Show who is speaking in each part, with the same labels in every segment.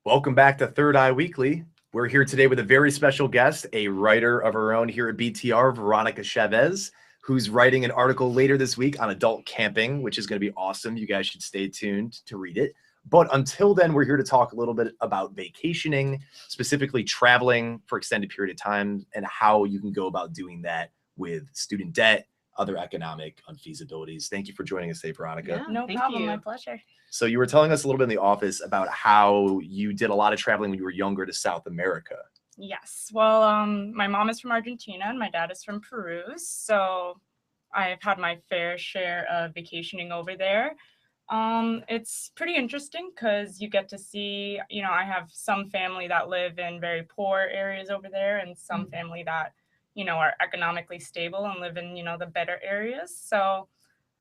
Speaker 1: Welcome back to Third Eye Weekly. We're here today with a very special guest, a writer of our own here at BTR, Veronica Chavez, who's writing an article later this week on adult camping, which is going to be awesome. You guys should stay tuned to read it. But until then, we're here to talk a little bit about vacationing, specifically traveling for extended period of time, and how you can go about doing that with student debt, other economic unfeasibilities. Thank you for joining us today, Veronica.
Speaker 2: Yeah, no problem. My pleasure.
Speaker 1: So you were telling us a little bit in the office about how you did a lot of traveling when you were younger to South America.
Speaker 2: Yes. Well, my mom is from Argentina and my dad is from Peru. So I've had my fair share of vacationing over there. It's pretty interesting because you get to see, I have some family that live in very poor areas over there and some family that, are economically stable and live in, the better areas. So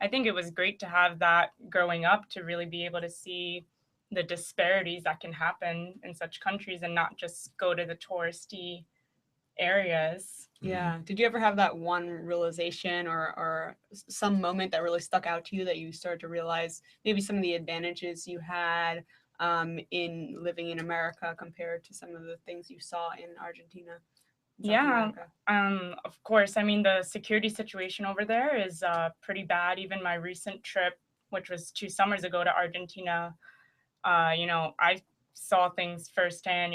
Speaker 2: I think it was great to have that growing up to really be able to see the disparities that can happen in such countries and not just go to the touristy areas.
Speaker 3: Yeah. Did you ever have that one realization or some moment that really stuck out to you that you started to realize maybe some of the advantages you had in living in America compared to some of the things you saw in Argentina?
Speaker 2: Yeah, of course. I mean, the security situation over there is pretty bad. Even my recent trip, which was 2 summers ago to Argentina, I saw things firsthand.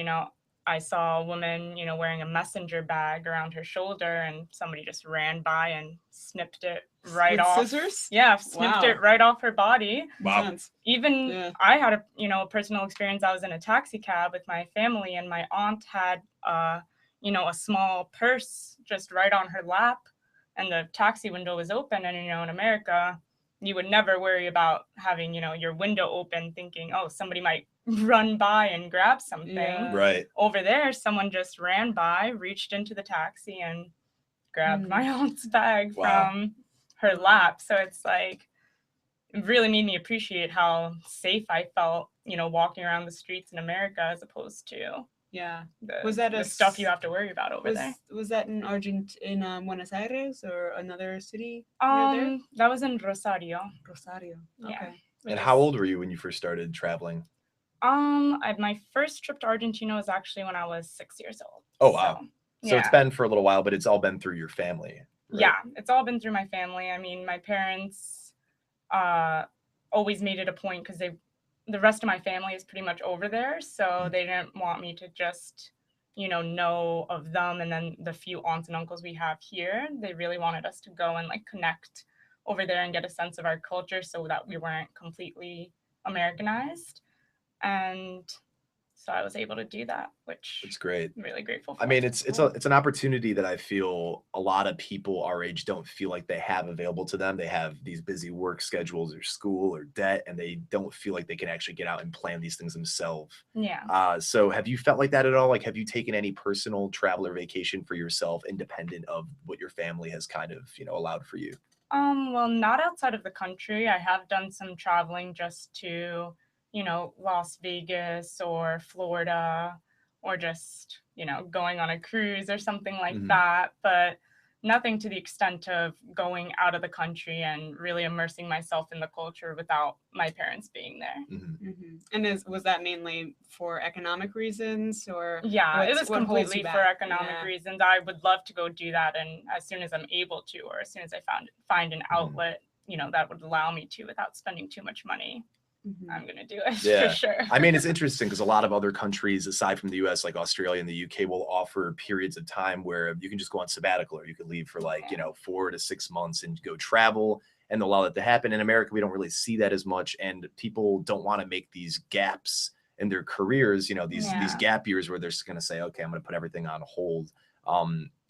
Speaker 2: I saw a woman, wearing a messenger bag around her shoulder and somebody just ran by and snipped it right
Speaker 3: With
Speaker 2: off.
Speaker 3: Scissors?
Speaker 2: Yeah, snipped it right off her body.
Speaker 1: Wow.
Speaker 2: Even I had a personal experience. I was in a taxi cab with my family and my aunt had, a small purse just right on her lap and the taxi window was open. And, in America, you would never worry about having, your window open thinking, oh, somebody might run by and grab something.
Speaker 3: Yeah.
Speaker 1: Right.
Speaker 2: Over there, someone just ran by, reached into the taxi and grabbed my aunt's bag from her lap. So it's like, it really made me appreciate how safe I felt, walking around the streets in America as opposed to the stuff you have to worry about over there.
Speaker 3: Was that in Buenos Aires or another city
Speaker 2: near
Speaker 3: there?
Speaker 2: That was in Rosario.
Speaker 3: Rosario.
Speaker 2: Yeah.
Speaker 3: Okay.
Speaker 1: And how old were you when you first started traveling?
Speaker 2: My first trip to Argentina was actually when I was 6 years old.
Speaker 1: Oh, wow. So it's been for a little while, but it's all been through your family. Right?
Speaker 2: Yeah, it's all been through my family. I mean, my parents always made it a point because the rest of my family is pretty much over there. So they didn't want me to just, know of them. And then the few aunts and uncles we have here, they really wanted us to go and connect over there and get a sense of our culture so that we weren't completely Americanized. And so I was able to do that, which
Speaker 1: it's great.
Speaker 2: I'm really grateful for.
Speaker 1: I mean, it's an opportunity that I feel a lot of people our age don't feel like they have available to them. They have these busy work schedules or school or debt, and they don't feel like they can actually get out and plan these things themselves.
Speaker 2: Yeah.
Speaker 1: So have you felt like that at all? Like, have you taken any personal travel or vacation for yourself independent of what your family has kind of, allowed for you?
Speaker 2: Well, not outside of the country. I have done some traveling just to, Las Vegas or Florida or just, going on a cruise or something like that. But nothing to the extent of going out of the country and really immersing myself in the culture without my parents being there.
Speaker 3: And was that mainly for economic reasons or?
Speaker 2: Yeah, it was completely for economic reasons. I would love to go do that. And as soon as I'm able to, or as soon as I find an outlet, that would allow me to without spending too much money. I'm going to do it for sure.
Speaker 1: I mean, it's interesting because a lot of other countries, aside from the US, like Australia and the UK, will offer periods of time where you can just go on sabbatical or you can leave for 4 to 6 months and go travel, and they'll allow that to happen. In America, we don't really see that as much, and people don't want to make these gaps in their careers, these gap years where they're just going to say, okay, I'm going to put everything on hold.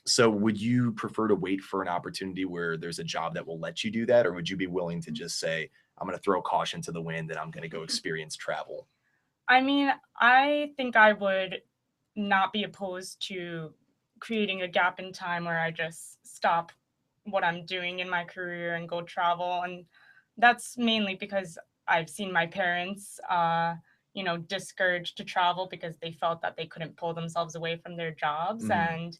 Speaker 1: So would you prefer to wait for an opportunity where there's a job that will let you do that? Or would you be willing to just say, I'm going to throw caution to the wind and I'm going to go experience travel?
Speaker 2: I mean, I think I would not be opposed to creating a gap in time where I just stop what I'm doing in my career and go travel. And that's mainly because I've seen my parents, discouraged to travel because they felt that they couldn't pull themselves away from their jobs and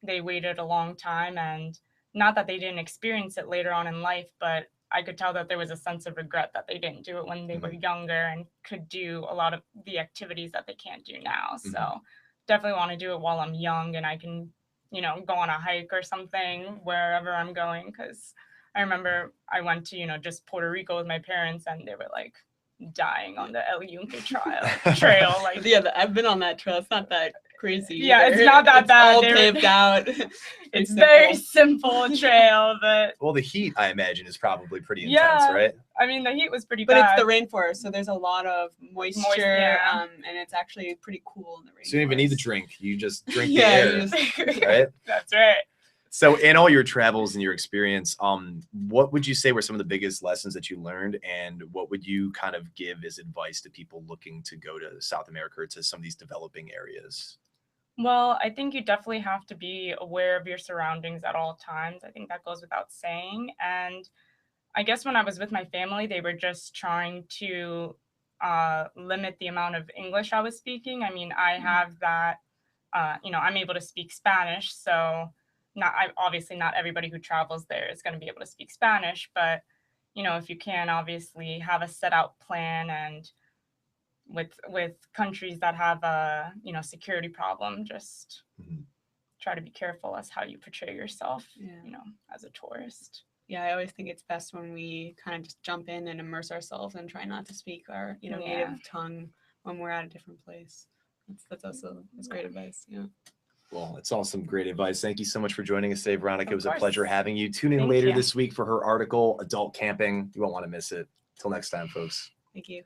Speaker 2: they waited a long time. And not that they didn't experience it later on in life, but I could tell that there was a sense of regret that they didn't do it when they were younger and could do a lot of the activities that they can't do now. So definitely want to do it while I'm young and I can, you know, go on a hike or something wherever I'm going. Because I remember I went to, you know, just Puerto Rico with my parents and they were like dying on the El Yunque trail. Like,
Speaker 3: Yeah, I've been on that trail. It's not that crazy.
Speaker 2: Yeah,
Speaker 3: either.
Speaker 2: it's not that
Speaker 3: it's
Speaker 2: bad.
Speaker 3: All paved out.
Speaker 2: It's very simple trail, but
Speaker 1: well, the heat, I imagine, is probably pretty intense, right?
Speaker 2: I mean, the heat was pretty
Speaker 3: but
Speaker 2: bad.
Speaker 3: it's the rainforest, so there's a lot of moisture, and it's actually pretty cool in the rainforest.
Speaker 1: So you don't even need the drink. You just drink the
Speaker 3: Yeah,
Speaker 1: air, right?
Speaker 2: That's right.
Speaker 1: So in all your travels and your experience, what would you say were some of the biggest lessons that you learned, and what would you kind of give as advice to people looking to go to South America or to some of these developing areas?
Speaker 2: Well, I think you definitely have to be aware of your surroundings at all times. I think that goes without saying. And I guess when I was with my family, they were just trying to limit the amount of English I was speaking. I mean, I have that, you know, I'm able to speak Spanish. So obviously not everybody who travels there is going to be able to speak Spanish. But, you know, if you can obviously have a set out plan, and with countries that have a, you know, security problem, just try to be careful as how you portray yourself, you know, as a tourist.
Speaker 3: Yeah, I always think it's best when we kind of just jump in and immerse ourselves and try not to speak our, you know, native tongue when we're at a different place. That's great advice. Yeah.
Speaker 1: Well, it's all some great advice. Thank you so much for joining us today, Veronica. It was a pleasure having you. Tune in later this week for her article, Adult Camping. You won't want to miss it. Till next time, folks.
Speaker 3: Thank you.